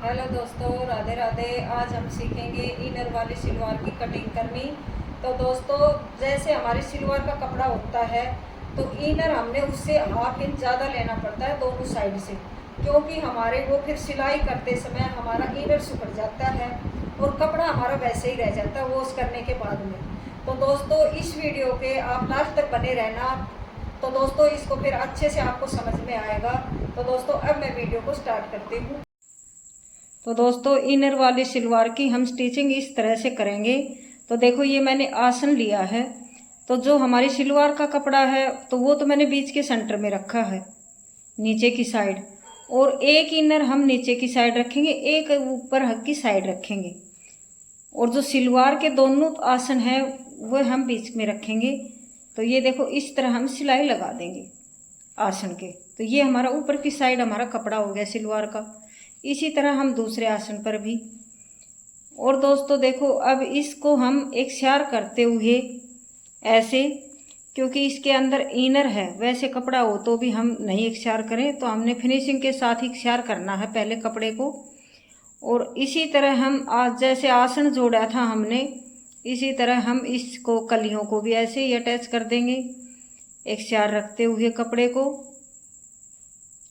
Hello दोस्तों, राधे राधे। आज हम सीखेंगे इनर वाली सलवार की कटिंग करनी। तो दोस्तों, जैसे हमारी सलवार का कपड़ा होता है तो इनर हमने उससे हाफ इंच ज़्यादा लेना पड़ता है दोनों साइड से, क्योंकि हमारे वो फिर सिलाई करते समय हमारा इनर सुखड़ जाता है और कपड़ा हमारा वैसे ही रह जाता है वॉश करने के बाद में। तो दोस्तों, इस वीडियो के आप लास्ट तक बने रहना। तो दोस्तों, इसको फिर अच्छे से आपको समझ में आएगा। तो दोस्तों, अब मैं वीडियो को स्टार्ट करती हूँ। तो दोस्तों, इनर वाली सलवार की हम स्टिचिंग इस तरह से करेंगे। तो देखो, ये मैंने आसन लिया है। तो जो हमारी सलवार का कपड़ा है तो वो तो मैंने बीच के सेंटर में रखा है, नीचे की साइड। और एक इनर हम नीचे की साइड रखेंगे, एक ऊपर हक की साइड रखेंगे। और जो सलवार के दोनों आसन है वो हम बीच में रखेंगे। तो ये देखो, इस तरह हम सिलाई लगा देंगे आसन के। तो ये हमारा ऊपर की साइड हमारा कपड़ा हो गया सलवार का। इसी तरह हम दूसरे आसन पर भी। और दोस्तों देखो, अब इसको हम एक श्यार करते हुए ऐसे, क्योंकि इसके अंदर इनर है, वैसे कपड़ा हो तो भी हम नहीं एक श्यार करें, तो हमने फिनिशिंग के साथ ही श्यार करना है पहले कपड़े को। और इसी तरह हम आज जैसे आसन जोड़ा था हमने, इसी तरह हम इसको कलियों को भी ऐसे ही अटैच कर देंगे, एक श्यार रखते हुए कपड़े को।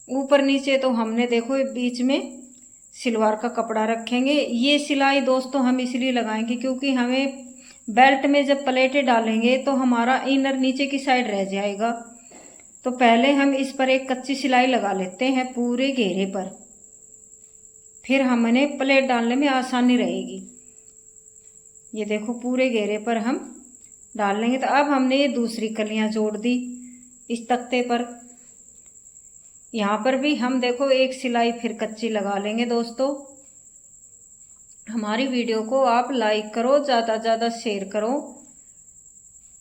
ऊपर नीचे तो हमने देखो बीच में सलवार का कपड़ा रखेंगे। ये सिलाई दोस्तों हम इसलिए लगाएंगे क्योंकि हमें बेल्ट में जब प्लेटें डालेंगे तो हमारा इनर नीचे की साइड रह जाएगा। तो पहले हम इस पर एक कच्ची सिलाई लगा लेते हैं पूरे घेरे पर, फिर हमने प्लेट डालने में आसानी रहेगी। ये देखो, पूरे घेरे पर हम डाल लेंगे। तो अब हमने ये दूसरी कलियां जोड़ दी इस तख्ते पर। यहाँ पर भी हम देखो एक सिलाई फिर कच्ची लगा लेंगे। दोस्तों, हमारी वीडियो को आप लाइक करो, ज़्यादा ज़्यादा शेयर करो।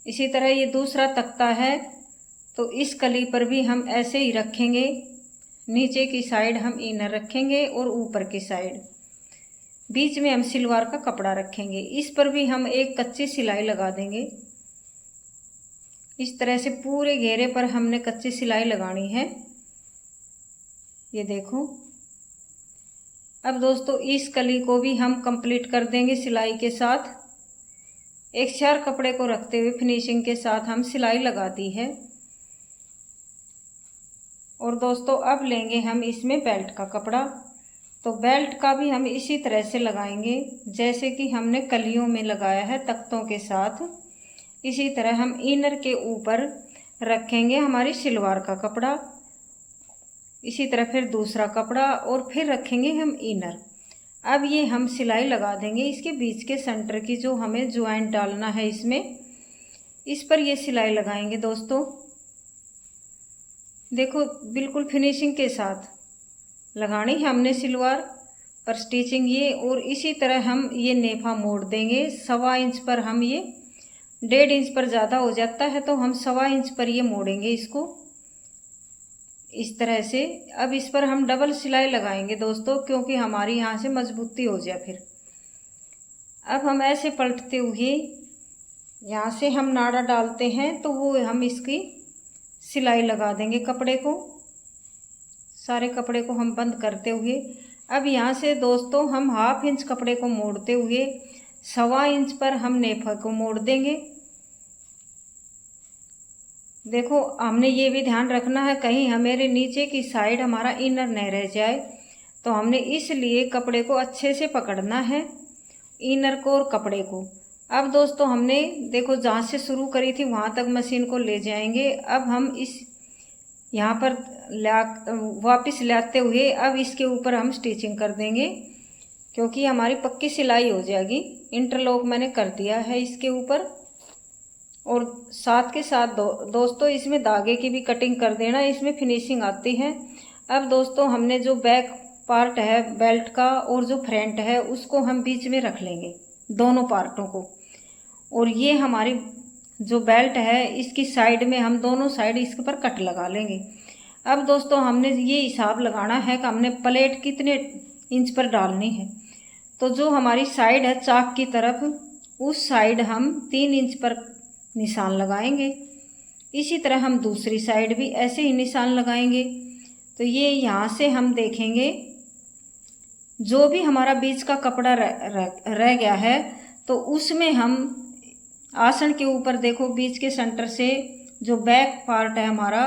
इसी तरह ये दूसरा तख्ता है तो इस कली पर भी हम ऐसे ही रखेंगे। नीचे की साइड हम इनर रखेंगे और ऊपर की साइड बीच में हम सलवार का कपड़ा रखेंगे। इस पर भी हम एक कच्ची सिलाई लगा देंगे। इस तरह से पूरे घेरे पर हमने कच्ची सिलाई लगानी है। ये देखो, अब दोस्तों इस कली को भी हम कंप्लीट कर देंगे सिलाई के साथ। एक चार कपड़े को रखते हुए फिनिशिंग के साथ हम सिलाई लगा दी है। और दोस्तों, अब लेंगे हम इसमें बेल्ट का कपड़ा। तो बेल्ट का भी हम इसी तरह से लगाएंगे जैसे कि हमने कलियों में लगाया है तख्तों के साथ। इसी तरह हम इनर के ऊपर रखेंगे हमारी सलवार का कपड़ा, इसी तरह फिर दूसरा कपड़ा और फिर रखेंगे हम इनर। अब ये हम सिलाई लगा देंगे इसके बीच के सेंटर की, जो हमें ज्वाइंट डालना है इसमें, इस पर ये सिलाई लगाएंगे। दोस्तों देखो, बिल्कुल फिनिशिंग के साथ लगानी है हमने सलवार पर स्टिचिंग ये। और इसी तरह हम ये नेफा मोड़ देंगे 1.25 इंच पर। हम ये 1.5 इंच पर ज़्यादा हो जाता है तो हम 1.25 इंच पर ये मोड़ेंगे इसको इस तरह से। अब इस पर हम डबल सिलाई लगाएंगे दोस्तों, क्योंकि हमारी यहाँ से मजबूती हो जाए फिर। अब हम ऐसे पलटते हुए यहाँ से हम नाड़ा डालते हैं तो वो हम इसकी सिलाई लगा देंगे कपड़े को। सारे कपड़े को हम बंद करते हुए अब यहाँ से दोस्तों हम 1/2 इंच कपड़े को मोड़ते हुए 1.25 इंच पर हम नेफा को मोड़ देंगे। देखो, हमने ये भी ध्यान रखना है कहीं हमारे नीचे की साइड हमारा इनर न रह जाए। तो हमने इसलिए कपड़े को अच्छे से पकड़ना है, इनर को और कपड़े को। अब दोस्तों, हमने देखो जहाँ से शुरू करी थी वहाँ तक मशीन को ले जाएंगे। अब हम इस यहाँ पर वापस लाते हुए अब इसके ऊपर हम स्टिचिंग कर देंगे, क्योंकि हमारी पक्की सिलाई हो जाएगी। इंटरलॉक मैंने कर दिया है इसके ऊपर। और साथ के साथ दोस्तों इसमें धागे की भी कटिंग कर देना, इसमें फिनिशिंग आती है। अब दोस्तों, हमने जो बैक पार्ट है बेल्ट का और जो फ्रंट है उसको हम बीच में रख लेंगे, दोनों पार्टों को। और ये हमारी जो बेल्ट है इसकी साइड में हम दोनों साइड इसके पर कट लगा लेंगे। अब दोस्तों, हमने ये हिसाब लगाना है कि हमने प्लेट कितने इंच पर डालनी है। तो जो हमारी साइड है चाक की तरफ, उस साइड हम 3 इंच पर निशान लगाएंगे। इसी तरह हम दूसरी साइड भी ऐसे ही निशान लगाएंगे। तो ये यहाँ से हम देखेंगे जो भी हमारा बीच का कपड़ा रह गया है तो उसमें हम आसन के ऊपर देखो बीच के सेंटर से जो बैक पार्ट है हमारा,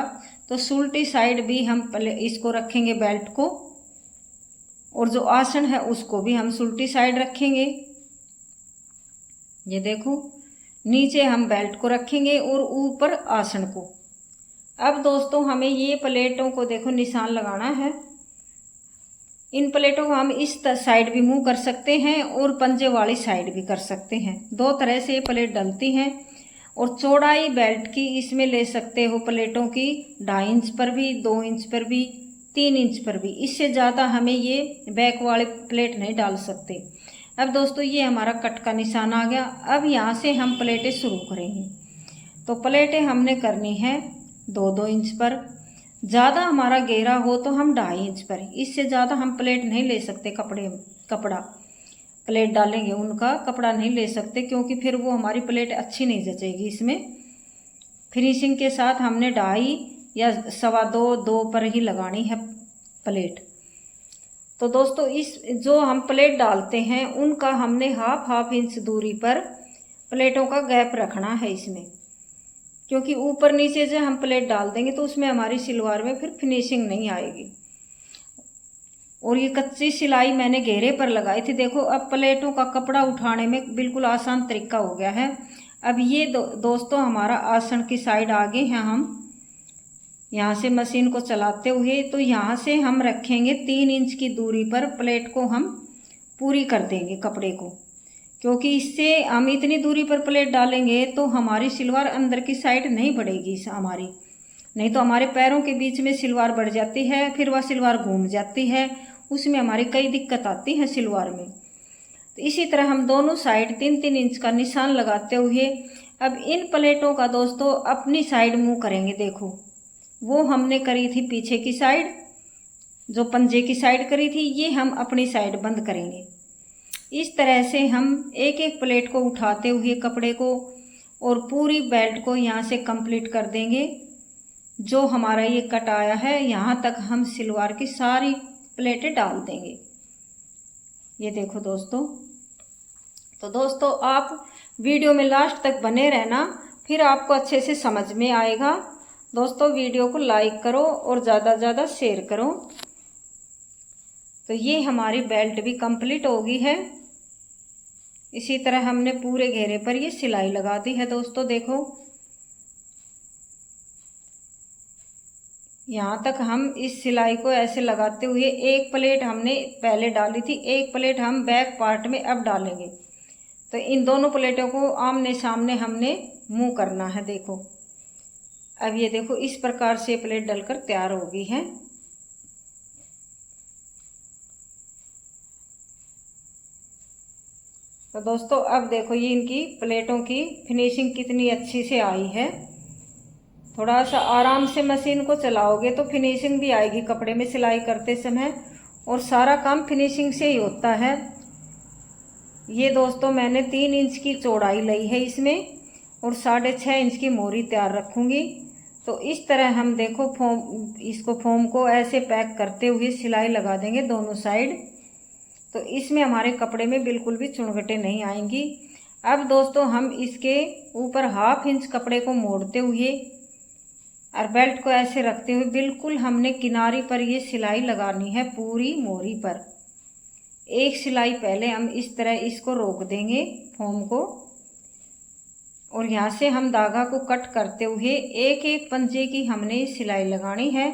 तो सुलटी साइड भी हम इसको रखेंगे बेल्ट को, और जो आसन है उसको भी हम सुलटी साइड रखेंगे। ये देखो नीचे हम बेल्ट को रखेंगे और ऊपर आसन को। अब दोस्तों हमें ये प्लेटों को देखो निशान लगाना है। इन प्लेटों को हम इस साइड भी मूव कर सकते हैं और पंजे वाली साइड भी कर सकते हैं। दो तरह से ये प्लेट डलती हैं। और चौड़ाई बेल्ट की इसमें ले सकते हो प्लेटों की 2.5 इंच पर भी, 2 इंच पर भी, 3 इंच पर भी। इससे ज़्यादा हमें ये बैक वाले प्लेट नहीं डाल सकते। अब दोस्तों ये हमारा कट का निशान आ गया। अब यहाँ से हम प्लेटें शुरू करेंगे। तो प्लेटें हमने करनी है 2-2 इंच पर। ज़्यादा हमारा घेरा हो तो हम 2.5 इंच पर, इससे ज़्यादा हम प्लेट नहीं ले सकते। कपड़ा प्लेट डालेंगे उनका कपड़ा नहीं ले सकते, क्योंकि फिर वो हमारी प्लेट अच्छी नहीं जचेगी। इसमें फिनिशिंग के साथ हमने 2.5 या 2.25 पर ही लगानी है प्लेट। तो दोस्तों इस जो हम प्लेट डालते हैं उनका हमने हाफ इंच दूरी पर प्लेटों का गैप रखना है इसमें, क्योंकि ऊपर नीचे जो हम प्लेट डाल देंगे तो उसमें हमारी सिलवार में फिर फिनिशिंग नहीं आएगी। और ये कच्ची सिलाई मैंने घेरे पर लगाई थी। देखो अब प्लेटों का कपड़ा उठाने में बिल्कुल आसान तरीका हो गया है। अब ये दोस्तों हमारा आसन की साइड आगे हैं हम यहाँ से मशीन को चलाते हुए, तो यहाँ से हम रखेंगे 3 इंच की दूरी पर प्लेट को हम पूरी कर देंगे कपड़े को, क्योंकि इससे हम इतनी दूरी पर प्लेट डालेंगे तो हमारी सिलवार अंदर की साइड नहीं बढ़ेगी हमारी, नहीं तो हमारे पैरों के बीच में सिलवार बढ़ जाती है, फिर वह सिलवार घूम जाती है, उसमें हमारी कई दिक्कत आती है सिलवार में। तो इसी तरह हम दोनों साइड 3-3 इंच का निशान लगाते हुए अब इन प्लेटों का दोस्तों अपनी साइड मुँह करेंगे। देखो वो हमने करी थी पीछे की साइड, जो पंजे की साइड करी थी, ये हम अपनी साइड बंद करेंगे। इस तरह से हम एक एक प्लेट को उठाते हुए कपड़े को और पूरी बेल्ट को यहाँ से कंप्लीट कर देंगे। जो हमारा ये कट आया है यहाँ तक हम सिलवार की सारी प्लेटें डाल देंगे। ये देखो दोस्तों। तो दोस्तों आप वीडियो में लास्ट तक बने रहना, फिर आपको अच्छे से समझ में आएगा। दोस्तों वीडियो को लाइक करो और ज़्यादा से ज़्यादा शेयर करो। तो ये हमारी बेल्ट भी कंप्लीट हो गई है। इसी तरह हमने पूरे घेरे पर ये सिलाई लगा दी है दोस्तों। देखो यहाँ तक हम इस सिलाई को ऐसे लगाते हुए एक प्लेट हमने पहले डाली थी, एक प्लेट हम बैक पार्ट में अब डालेंगे। तो इन दोनों प्लेटों को आमने सामने हमने मुंह करना है। देखो अब ये देखो इस प्रकार से प्लेट डलकर तैयार हो गई है। तो दोस्तों अब देखो ये इनकी प्लेटों की फिनिशिंग कितनी अच्छी से आई है। थोड़ा सा आराम से मशीन को चलाओगे तो फिनिशिंग भी आएगी कपड़े में सिलाई करते समय, और सारा काम फिनिशिंग से ही होता है। ये दोस्तों मैंने 3 इंच की चौड़ाई ली है इसमें, और 6.5 इंच की मोरी तैयार रखूँगी। तो इस तरह हम देखो इसको फोम को ऐसे पैक करते हुए सिलाई लगा देंगे दोनों साइड। तो इसमें हमारे कपड़े में बिल्कुल भी चुनगटे नहीं आएंगी। अब दोस्तों हम इसके ऊपर ½ इंच कपड़े को मोड़ते हुए और बेल्ट को ऐसे रखते हुए बिल्कुल हमने किनारे पर ये सिलाई लगानी है पूरी मोरी पर। एक सिलाई पहले हम इस तरह इसको रोक देंगे फोम को, और यहाँ से हम धागा को कट करते हुए एक एक पंजे की हमने सिलाई लगानी है।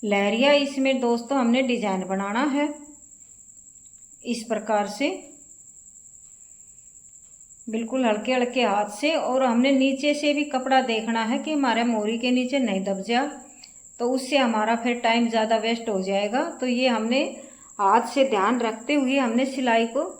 लहरिया इसमें दोस्तों हमने डिजाइन बनाना है इस प्रकार से, बिल्कुल हल्के हल्के हाथ से। और हमने नीचे से भी कपड़ा देखना है कि हमारे मोरी के नीचे नहीं दब जा, तो उससे हमारा फिर टाइम ज़्यादा वेस्ट हो जाएगा। तो ये हमने हाथ से ध्यान रखते हुए हमने सिलाई को